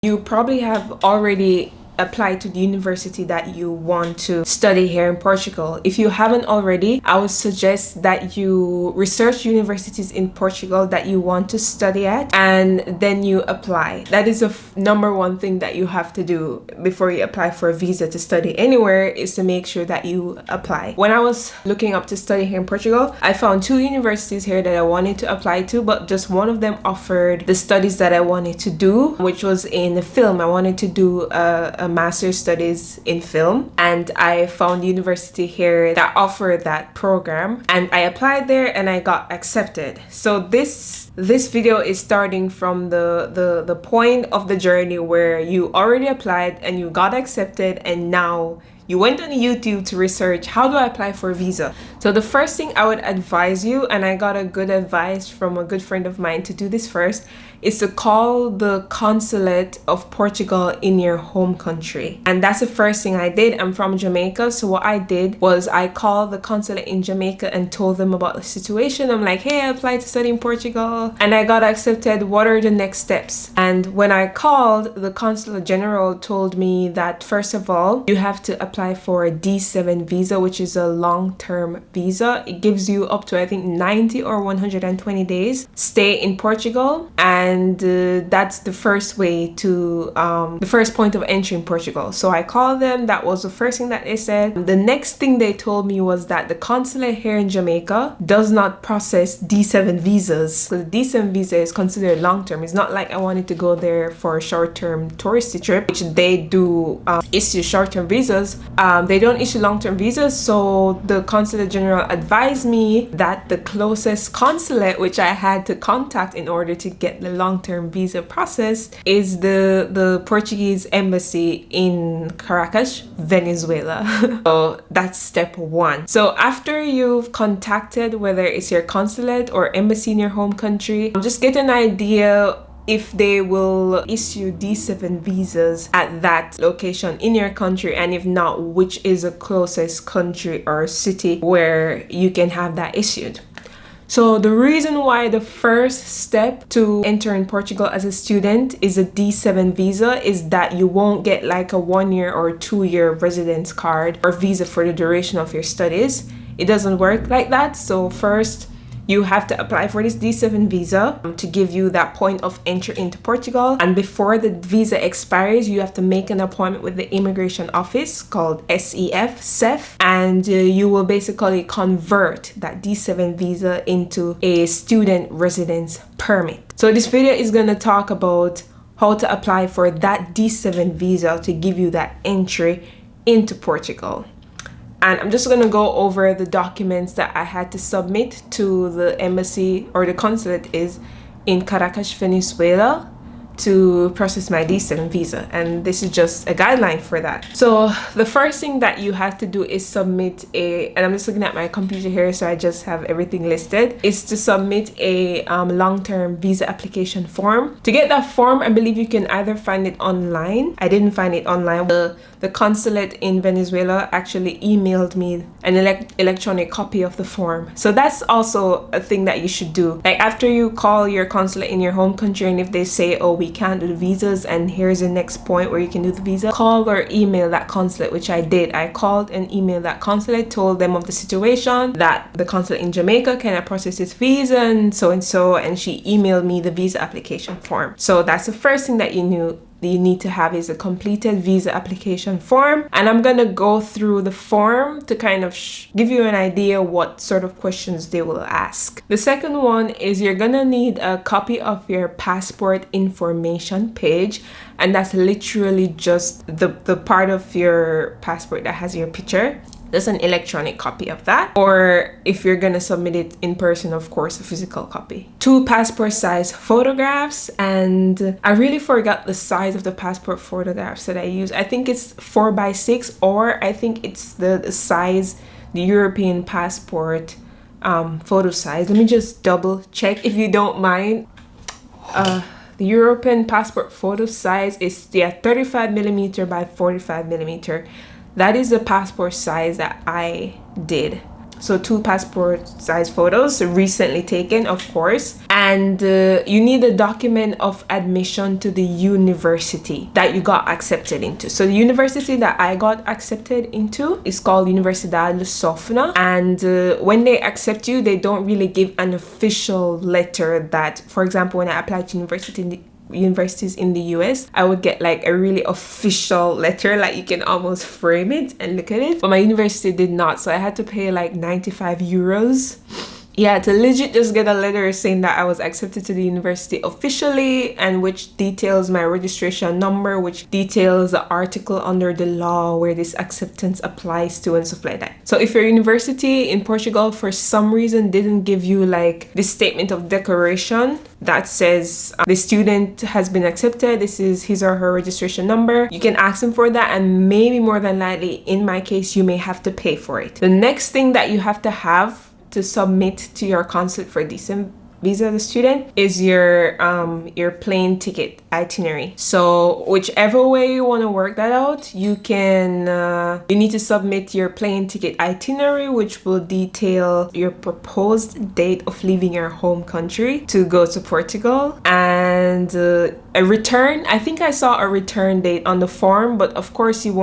You probably have already apply to the university that you want to study here in Portugal. If you haven't already, I would suggest that you research universities in Portugal that you want to study at, and then you apply. That is the number one thing that you have to do before you apply for a visa to study anywhere, is to make sure that you apply. When I was looking up to study here in Portugal, I found 2 universities here that I wanted to apply to, but just one of them offered the studies that I wanted to do, which was in film. I wanted to do a master's studies in film, and I found a university here that offered that program, and I applied there and I got accepted. So this video is starting from the point of the journey where you already applied and you got accepted, and now you went on YouTube to research, how do I apply for a visa? So the first thing I would advise you, and I got a good advice from a good friend of mine to do this first, is to call the consulate of Portugal in your home country. And that's the first thing I did. I'm from Jamaica, so what I did was I called the consulate in Jamaica and told them about the situation. I'm like, hey, I applied to study in Portugal and I got accepted. What are the next steps? And when I called, the consulate general told me that first of all, you have to apply for a D7 visa, which is a long-term visa. It gives you up to, I think, 90 or 120 days stay in Portugal, and that's the first way to the first point of entry in Portugal. So I called them. That was the first thing that they said. The next thing they told me was that the consulate here in Jamaica does not process D7 visas. So the D7 visa is considered long-term. It's not like I wanted to go there for a short-term touristy trip, which they do issue short-term visas. They don't issue long-term visas. So the consulate general advised me that the closest consulate which I had to contact in order to get the long-term visa process is the Portuguese Embassy in Caracas, Venezuela. So that's step 1. So after you've contacted whether it's your consulate or embassy in your home country, just get an idea if they will issue D7 visas at that location in your country, and if not, which is the closest country or city where you can have that issued. So the reason why the first step to enter in Portugal as a student is a D7 visa is that you won't get like a 1-year or 2-year residence card or visa for the duration of your studies. It doesn't work like that. So first, you have to apply for this D7 visa to give you that point of entry into Portugal. And before the visa expires, you have to make an appointment with the immigration office called SEF, and you will basically convert that D7 visa into a student residence permit. So this video is going to talk about how to apply for that D7 visa to give you that entry into Portugal. And I'm just going to go over the documents that I had to submit to the embassy, or the consulate is in Caracas, Venezuela, to process my D7 visa. And this is just a guideline for that. So the first thing that you have to do is submit and I'm just looking at my computer here, so I just have everything listed, is to submit a long-term visa application form. To get that form, I believe you can either find it online. I didn't find it online. The consulate in Venezuela actually emailed me an electronic copy of the form. So that's also a thing that you should do. Like after you call your consulate in your home country, and if they say, oh, we can't do the visas and here's the next point where you can do the visa, call or email that consulate, which I did. I called and emailed that consulate, told them of the situation, that the consulate in Jamaica cannot process this visa and so, and she emailed me the visa application form. So that's the first thing that you need to have, is a completed visa application form. And I'm gonna go through the form to kind of give you an idea what sort of questions they will ask. The second one is you're gonna need a copy of your passport information page, and that's literally just the part of your passport that has your picture. There's an electronic copy of that, or if you're gonna submit it in person, of course, a physical copy. 2 passport size photographs, and I really forgot the size of the passport photographs that I use. I think it's 4x6, or I think it's the size, the European passport photo size. Let me just double check if you don't mind. The European passport photo size is 35mm by 45mm. That is the passport size that I did. So 2 passport size photos, recently taken, of course. And you need a document of admission to the university that you got accepted into. So the university that I got accepted into is called Universidad Lusofna. And when they accept you, they don't really give an official letter that, for example, when I applied to universities in the US, I would get like a really official letter, like you can almost frame it and look at it, but my university did not, so I had to pay like 95 euros. Yeah, to legit just get a letter saying that I was accepted to the university officially, and which details my registration number, which details the article under the law where this acceptance applies to, and stuff like that. So if your university in Portugal for some reason didn't give you like this statement of declaration that says the student has been accepted, this is his or her registration number, you can ask them for that, and maybe more than likely in my case you may have to pay for it. The next thing that you have to submit to your consulate for decent visa the student is your plane ticket itinerary. So whichever way you want to work that out, you need to submit your plane ticket itinerary, which will detail your proposed date of leaving your home country to go to Portugal, and a return. I think I saw a return date on the form, but of course you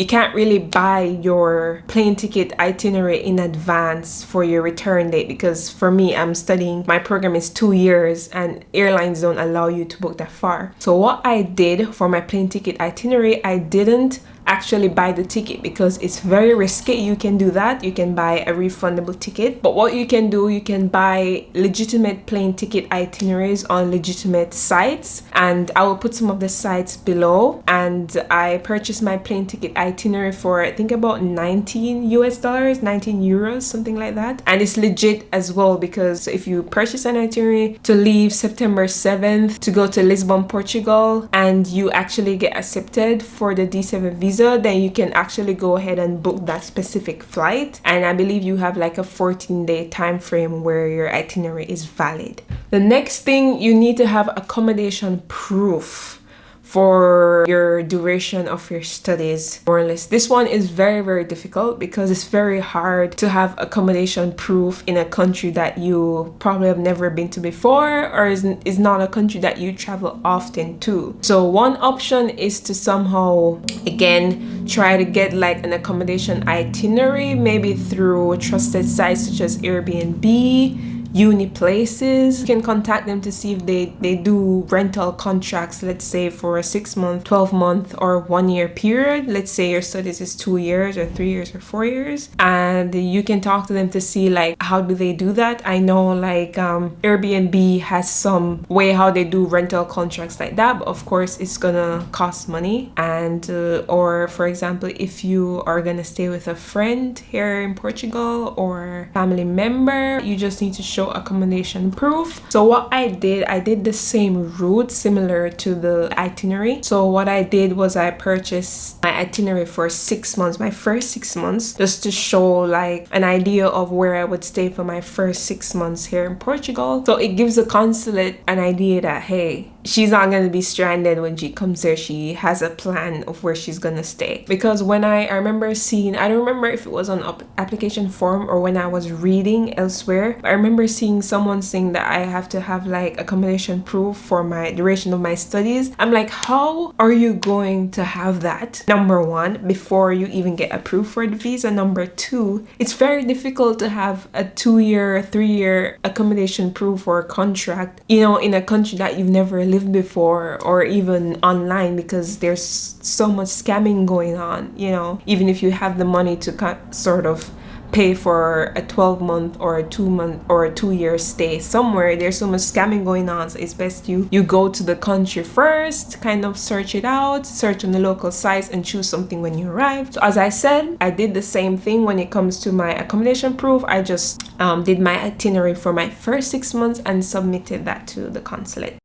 can't really buy your plane ticket itinerary in advance for your return date, because for me, I'm studying, my program is 2 years and airlines don't allow you to book that far. So what I did for my plane ticket itinerary, I didn't actually buy the ticket because it's very risky. You can do that, you can buy a refundable ticket, but what you can do, you can buy legitimate plane ticket itineraries on legitimate sites, and I will put some of the sites below. And I purchased my plane ticket itinerary for I think about $19 US, 19 euros, something like that, and it's legit as well, because if you purchase an itinerary to leave September 7th to go to Lisbon, Portugal, and you actually get accepted for the D7 visa, then you can actually go ahead and book that specific flight, and I believe you have like a 14-day time frame where your itinerary is valid. The next thing, you need to have accommodation proof for your duration of your studies, more or less. This one is very, very difficult because it's very hard to have accommodation proof in a country that you probably have never been to before, or is not a country that you travel often to. So one option is to somehow, again, try to get like an accommodation itinerary, maybe through trusted sites such as Airbnb, uni places. You can contact them to see if they do rental contracts, let's say for a 6-month, 12-month, or 1-year period. Let's say your studies is 2 years or 3 years or 4 years, and you can talk to them to see like how do they do that. I know like Airbnb has some way how they do rental contracts like that, but of course it's gonna cost money. And or for example, if you are gonna stay with a friend here in Portugal or family member, you just need to show accommodation proof. So what I did the same route similar to the itinerary. So what I did was I purchased my itinerary for 6 months, my first 6 months, just to show like an idea of where I would stay for my first 6 months here in Portugal. So it gives the consulate an idea that, hey, she's not going to be stranded when she comes there. She has a plan of where she's going to stay. Because when I remember seeing, I don't remember if it was on application form or when I was reading elsewhere, but I remember seeing someone saying that I have to have like accommodation proof for my duration of my studies. I'm like, how are you going to have that? Number one, before you even get approved for the visa. Number two, it's very difficult to have a 2-year, 3-year accommodation proof or contract, you know, in a country that you've never lived before, or even online, because there's so much scamming going on, you know. Even if you have the money to sort of pay for a 12-month or a 2-month or a 2-year stay somewhere, there's so much scamming going on. So it's best you go to the country first, kind of search it out, search on the local sites, and choose something when you arrive. So as I said, I did the same thing when it comes to my accommodation proof. I just did my itinerary for my first 6 months and submitted that to the consulate.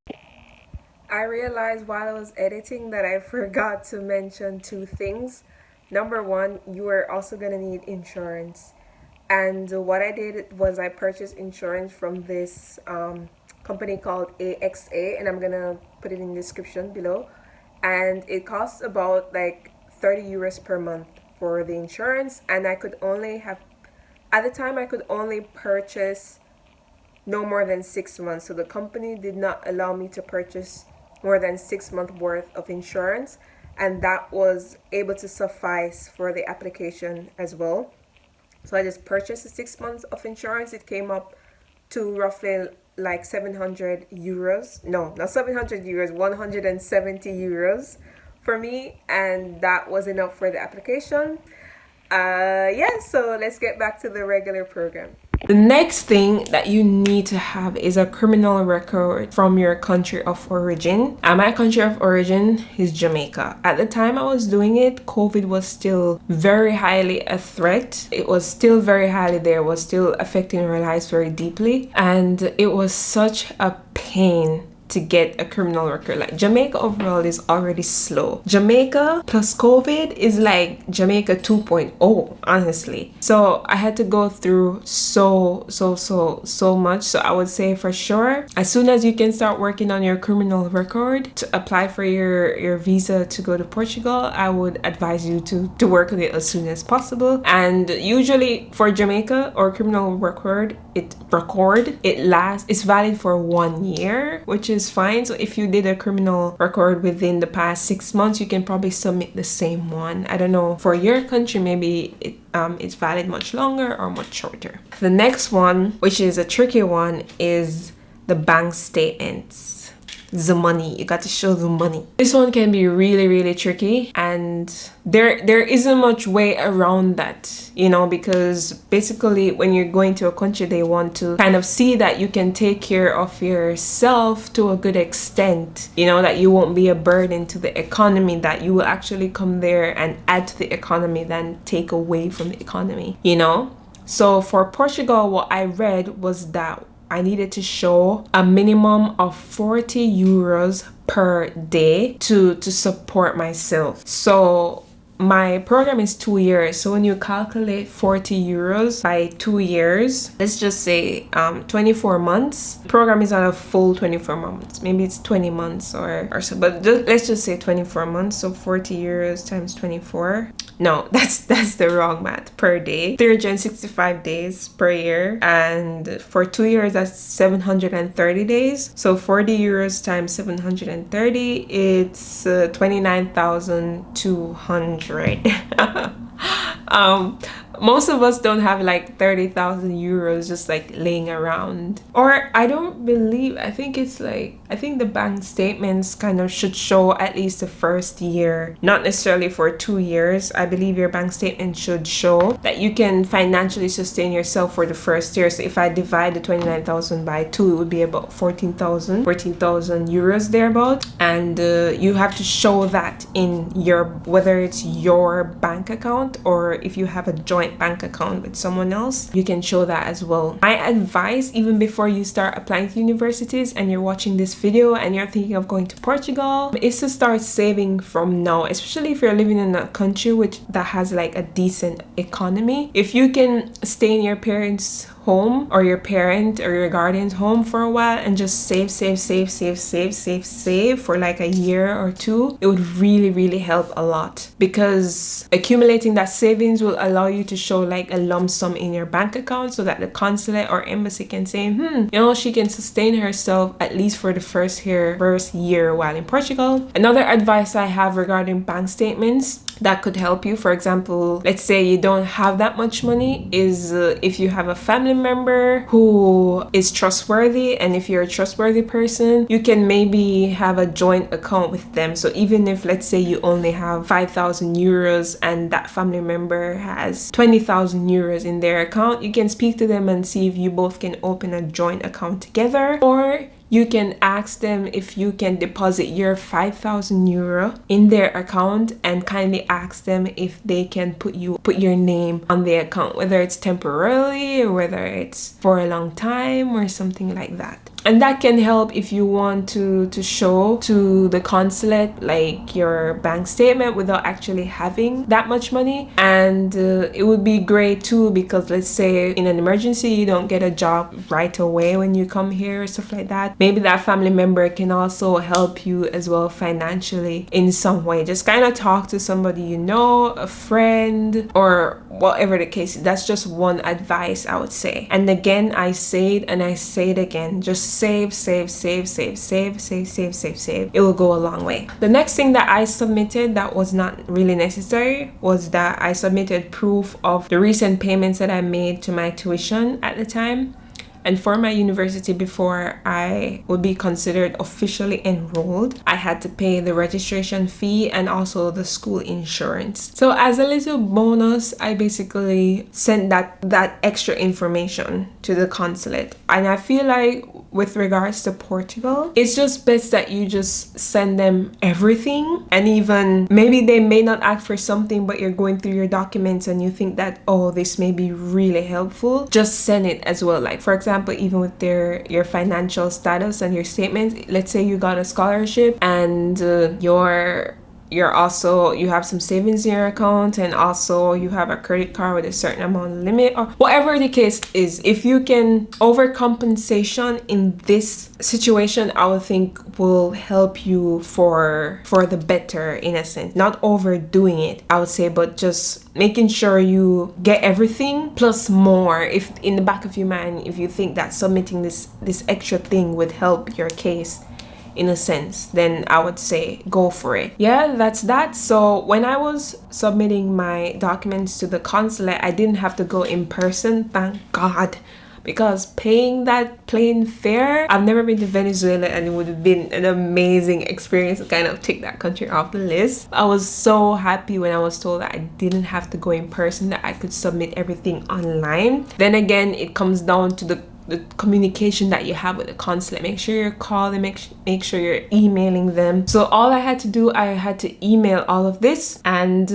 I realized while I was editing that I forgot to mention 2 things. Number one, you are also gonna need insurance. And what I did was I purchased insurance from this company called a.ka, and I'm gonna put it in the description below. And it costs about like 30 euros per month for the insurance, and I could only have At the time, I could only purchase no more than 6 months. So the company did not allow me to purchase more than 6 months worth of insurance, and that was able to suffice for the application as well. So I just purchased the 6 months of insurance. It came up to roughly like 700 euros. No, not 700 euros, 170 euros for me, and that was enough for the application. Yeah, so let's get back to the regular program. The next thing that you need to have is a criminal record from your country of origin. And my country of origin is Jamaica. At the time I was doing it, COVID was still very highly a threat. It was still very highly there, was still affecting our lives very deeply. And it was such a pain to get a criminal record. Like, Jamaica overall is already slow. Jamaica plus COVID is like Jamaica 2.0, honestly. So I had to go through so much. So I would say for sure, as soon as you can start working on your criminal record to apply for your visa to go to Portugal, I would advise you to work on it as soon as possible. And usually for Jamaica or criminal record, it's valid for 1 year, which is fine. So if you did a criminal record within the past 6 months, you can probably submit the same one. I don't know, for your country, maybe it's valid much longer or much shorter. The next one, which is a tricky one, is the bank statements. The money, you got to show the money. This one can be really tricky, and there isn't much way around that, you know, because basically when you're going to a country, they want to kind of see that you can take care of yourself to a good extent, you know, that you won't be a burden to the economy, that you will actually come there and add to the economy than take away from the economy, you know. So for Portugal, what I read was that I needed to show a minimum of 40 euros per day to support myself. So my program is 2 years. So when you calculate 40 euros by 2 years, let's just say 24 months. The program is not a full 24 months. Maybe it's 20 months or so. But let's just say 24 months. So 40 euros times 24. No, that's the wrong math. Per day, 365 days per year, and for 2 years that's 730 days. So 40 euros times 730, it's 29,200. Most of us don't have like 30,000 euros just like laying around. Or I think the bank statements kind of should show at least the first year, not necessarily for 2 years. I believe your bank statement should show that you can financially sustain yourself for the first year. So if I divide the 29,000 by 2, it would be about 14,000 euros thereabout. And you have to show that in whether it's your bank account or if you have a joint bank account with someone else, you can show that as well. My advice, even before you start applying to universities and you're watching this video and you're thinking of going to Portugal, is to start saving from now, especially if you're living in a country that has like a decent economy. If you can stay in your parents' home or your parent or your guardian's home for a while and just save for like a year or two, it would really help a lot, because accumulating that savings will allow you to show like a lump sum in your bank account so that the consulate or embassy can say, you know, she can sustain herself at least for the first year while in Portugal. Another advice I have regarding bank statements that could help you, for example, let's say you don't have that much money, is if you have a family member who is trustworthy, and if you're a trustworthy person, you can maybe have a joint account with them. So even if, let's say, you only have 5,000 euros and that family member has 20,000 euros in their account, you can speak to them and see if you both can open a joint account together, or you can ask them if you can deposit your 5,000 euro in their account and kindly ask them if they can put your name on the account, whether it's temporarily or whether it's for a long time or something like that. And that can help if you want to show to the consulate like your bank statement without actually having that much money. And it would be great too, because let's say in an emergency you don't get a job right away when you come here or stuff like that. Maybe that family member can also help you as well financially in some way. Just kind of talk to somebody you know, a friend or whatever the case is. That's just one advice I would say. And again, I say it and I say it again, just save. It will go a long way. The next thing that I submitted that was not really necessary was that I submitted proof of the recent payments that I made to my tuition at the time. And for my university, before I would be considered officially enrolled, I had to pay the registration fee and also the school insurance. So as a little bonus, I basically sent that extra information to the consulate. And I feel like with regards to Portugal, it's just best that you just send them everything. And even maybe they may not ask for something, but you're going through your documents and you think that, oh, this may be really helpful, just send it as well. Like for example, even with your financial status and your statements, let's say you got a scholarship and you have some savings in your account, and also you have a credit card with a certain amount of limit, or whatever the case is. If you can overcompensation in this situation, I would think will help you for the better, in a sense. Not overdoing it, I would say, but just making sure you get everything plus more. If in the back of your mind, if you think that submitting this extra thing would help your case in a sense, then I would say go for it. Yeah, that's that. So when I was submitting my documents to the consulate, I didn't have to go in person, thank God, because paying that plane fare, I've never been to Venezuela, and it would have been an amazing experience to kind of take that country off the list. I was so happy when I was told that I didn't have to go in person, that I could submit everything online. Then again, it comes down to the communication that you have with the consulate. Make sure you're calling, make sure you're emailing them. So all I had to do, I had to email all of this, and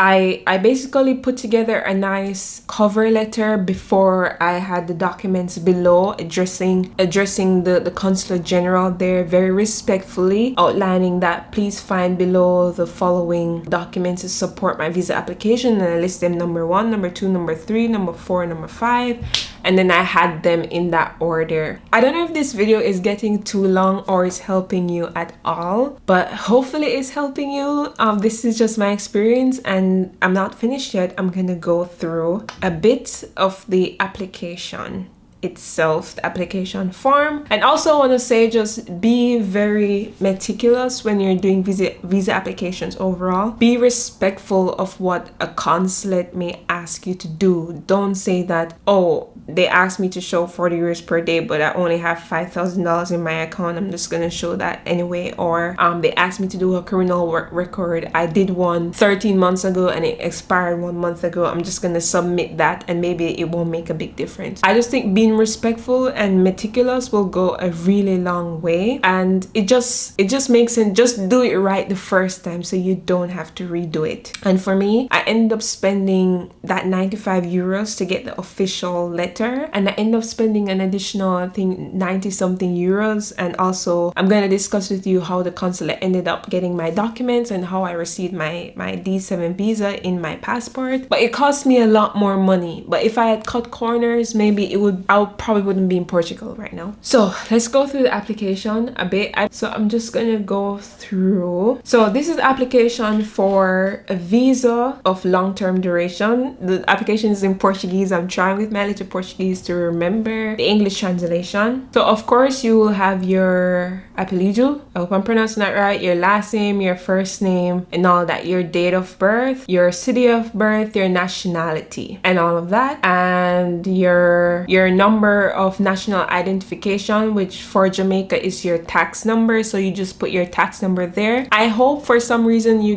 I basically put together a nice cover letter before I had the documents below, addressing the consulate general there very respectfully, outlining that please find below the following documents to support my visa application, and I list them number 1, number 2, number 3, number 4, number 5, and then I had them in that order. I don't know if this video is getting too long or is helping you at all, but hopefully it's helping you. This is just my experience, and I'm not finished yet. I'm gonna go through a bit of the application itself, the application form. And also I want to say, just be very meticulous when you're doing visa applications overall. Be respectful of what a consulate may ask you to do. Don't say that, oh, they asked me to show 40 euros per day, but I only have $5,000 in my account, I'm just gonna show that anyway. Or they asked me to do a criminal record, I did one 13 months ago and it expired 1 month ago, I'm just gonna submit that and maybe it won't make a big difference. I just think being respectful and meticulous will go a really long way, and it just makes sense. Just do it right the first time so you don't have to redo it. And for me, I ended up spending that 95 euros to get the official letter, and I ended up spending an additional, I think, 90 something euros. And also I'm going to discuss with you how the consulate ended up getting my documents and how I received my D7 visa in my passport. But it cost me a lot more money. But if I had cut corners, maybe I probably wouldn't be in Portugal right now. So let's go through the application a bit. So I'm just gonna go through. So this is application for a visa of long-term duration. The application is in Portuguese. I'm trying with my little Portuguese to remember the English translation. So of course you will have your apelido, I hope I'm pronouncing that right, your last name, your first name, and all that, your date of birth, your city of birth, your nationality, and all of that, and your number of national identification, which for Jamaica is your tax number. So you just put your tax number there. I hope for some reason you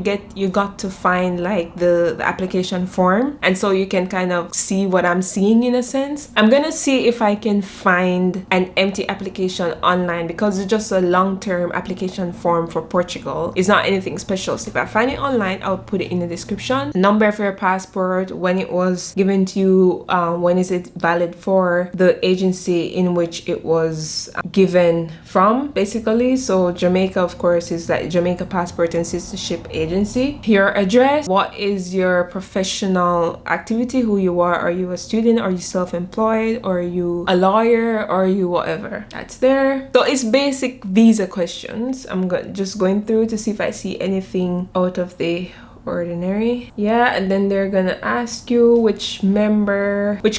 got to find like the application form, and so you can kind of see what I'm seeing in a sense. I'm gonna see if I can find an empty application online, because it's just a long-term application form for Portugal. It's not anything special. So if I find it online, I'll put it in the description. Number for your passport, when it was given to you, when is it valid for, the agency in which it was given from, basically. So Jamaica, of course, is like Jamaica Passport and Citizenship Agency. Your address, what is your professional activity, who you are you a student, are you self-employed, or are you a lawyer, or are you whatever, that's there. So it's basic visa questions. I'm just going through to see if I see anything out of the ordinary. Yeah, and then they're gonna ask you which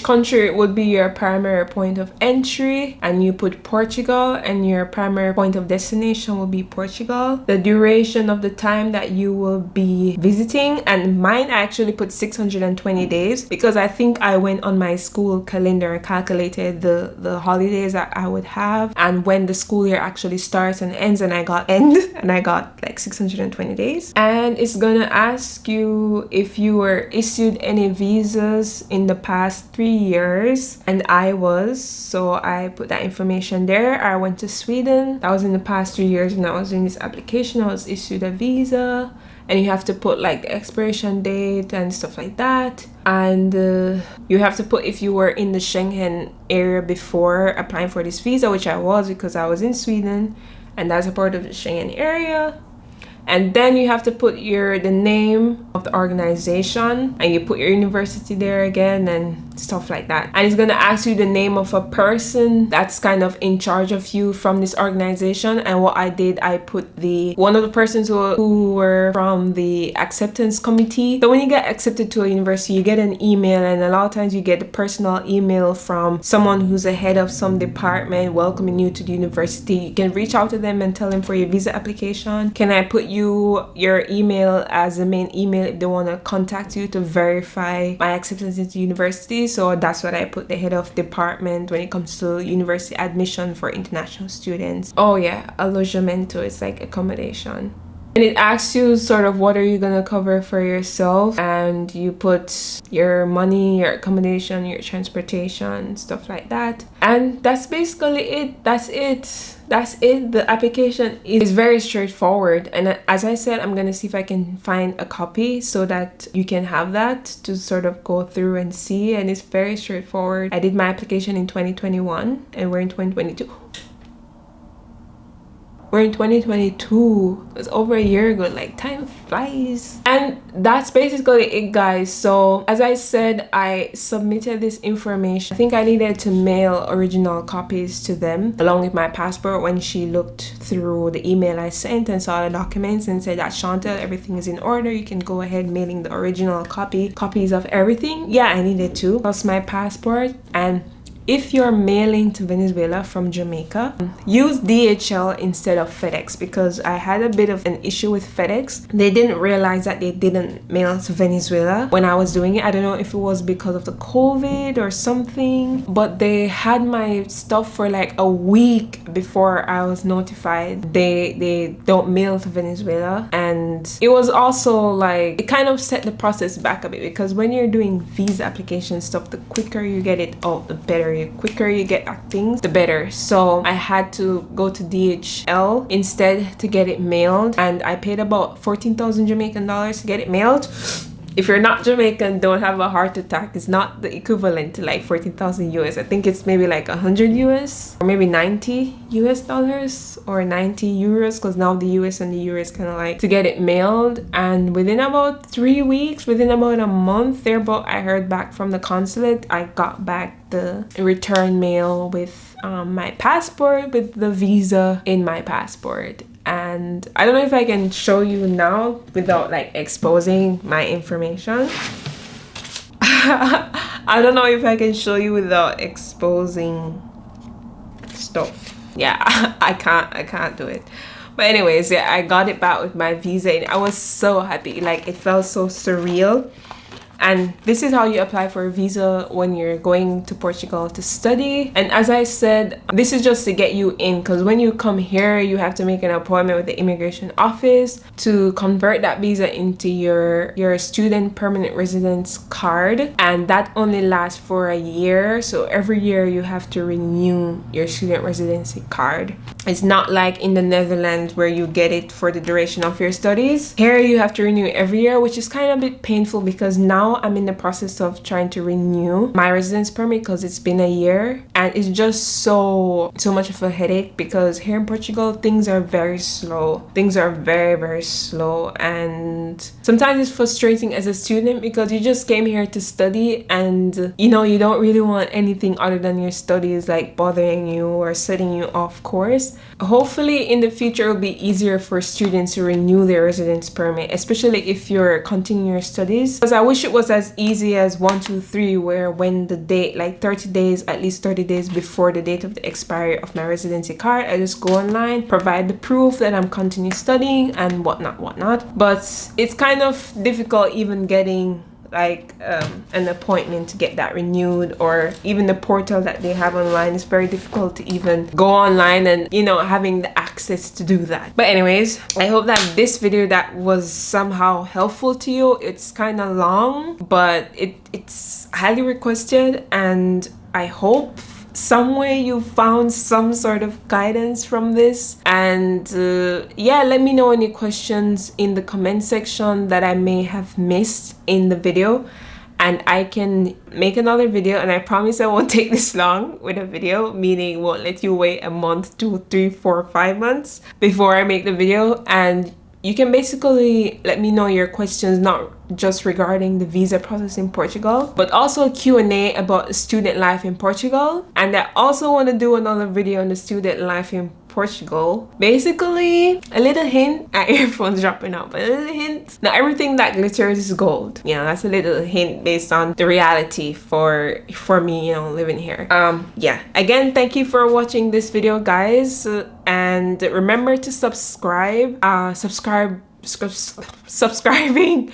country would be your primary point of entry, and you put Portugal, and your primary point of destination will be Portugal. The duration of the time that you will be visiting, and mine I actually put 620 days because I think I went on my school calendar and calculated the holidays that I would have and when the school year actually starts and ends, and I got like 620 days. And it's gonna ask you if you were issued any visas in the past 3 years, and I was, so I put that information there. I went to Sweden. That was in the past 3 years, and I was doing this application. I was issued a visa, and you have to put like the expiration date and stuff like that. And you have to put if you were in the Schengen area before applying for this visa, which I was because I was in Sweden, and that's a part of the Schengen area. And then you have to put the name of the organization, and you put your university there again and stuff like that. And it's gonna ask you the name of a person that's kind of in charge of you from this organization. And what I did, I put one of the persons who were from the acceptance committee. So when you get accepted to a university, you get an email, and a lot of times you get a personal email from someone who's the head of some department welcoming you to the university. You can reach out to them and tell them for your visa application, can I put your email as the main email if they want to contact you to verify my acceptance into university. So that's what I put, the head of department when it comes to university admission for international students. Oh yeah, alojamento, it's like accommodation. And it asks you sort of what are you gonna cover for yourself, and you put your money, your accommodation, your transportation, stuff like that. And that's basically it. That's it. The application is very straightforward, and as I said, I'm gonna see if I can find a copy so that you can have that to sort of go through and see. And it's very straightforward. I did my application in 2021 and we're in 2022. We're in 2022. It's over a year ago. Like, time flies. And that's basically it, guys. So as I said, I submitted this information. I think I needed to mail original copies to them along with my passport. When she looked through the email I sent and saw the documents and said that, Chantel, everything is in order, you can go ahead mailing the original copies of everything. Yeah, I needed to, plus my passport. And if you're mailing to Venezuela from Jamaica, use DHL instead of FedEx, because I had a bit of an issue with FedEx. They didn't realize that they didn't mail to Venezuela when I was doing it. I don't know if it was because of the COVID or something, but they had my stuff for like a week before I was notified they don't mail to Venezuela. And it was also like, it kind of set the process back a bit, because when you're doing visa application stuff, the quicker you get it out, the better. The quicker you get at things, the better. So I had to go to DHL instead to get it mailed, and I paid about 14,000 Jamaican dollars to get it mailed. If you're not Jamaican, don't have a heart attack. It's not the equivalent to like 14,000 US. I think it's maybe like 100 US or maybe 90 US dollars or 90 euros, because now the US and the euro is kind of like to get it mailed. And within about 3 weeks, within about a month thereabout, I heard back from the consulate. I got back the return mail with my passport, with the visa in my passport. And I don't know if I can show you now without like exposing my information. I don't know if I can show you without exposing stuff. Yeah, I can't do it. But anyways, yeah, I got it back with my visa and I was so happy. Like, it felt so surreal. And this is how you apply for a visa when you're going to Portugal to study. And as I said, this is just to get you in, because when you come here, you have to make an appointment with the immigration office to convert that visa into your student permanent residence card. And that only lasts for a year. So every year you have to renew your student residency card. It's not like in the Netherlands where you get it for the duration of your studies. Here you have to renew every year, which is kind of a bit painful, because now I'm in the process of trying to renew my residence permit because it's been a year, and it's just so much of a headache, because here in Portugal things are very slow. Things are very slow, and sometimes it's frustrating as a student because you just came here to study and you don't really want anything other than your studies like bothering you or setting you off course. this. Hopefully in the future it will be easier for students to renew their residence permit, especially if you're continuing your studies, because I wish it was as easy as 1 2 3, where when the date, like 30 days, at least 30 days before the date of the expiry of my residency card, I just go online, provide the proof that I'm continuing studying and whatnot. But it's kind of difficult even getting like an appointment to get that renewed, or even the portal that they have online. It's very difficult to even go online and, you know, having the access to do that. But anyways, I hope that this video that was somehow helpful to you. It's kind of long, but it's highly requested, and I hope some way you found some sort of guidance from this. And yeah, let me know any questions in the comment section that I may have missed in the video, and I can make another video. And I promise I won't take this long with a video, meaning won't let you wait a month, 2 3 4 5 months before I make the video. And you can basically let me know your questions, not just regarding the visa process in Portugal, but also a Q&A about student life in Portugal. And I also want to do another video on the student life in Portugal. Basically, a little hint, earphones dropping out, but a little hint, not everything that glitters is gold. Yeah, that's a little hint based on the reality for me, you know, living here. Yeah, again, thank you for watching this video, guys, and remember to subscribe. Subscribing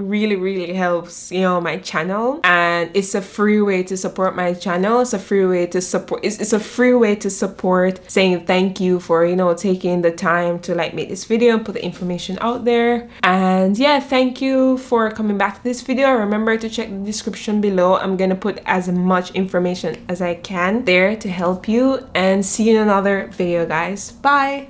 really helps, you know, my channel, and it's a free way to support my channel. It's a free way to support, it's a free way to support, saying thank you for, you know, taking the time to like make this video and put the information out there. And yeah, thank you for coming back to this video. Remember to check the description below. I'm gonna put as much information as I can there to help you, and see you in another video, guys. Bye.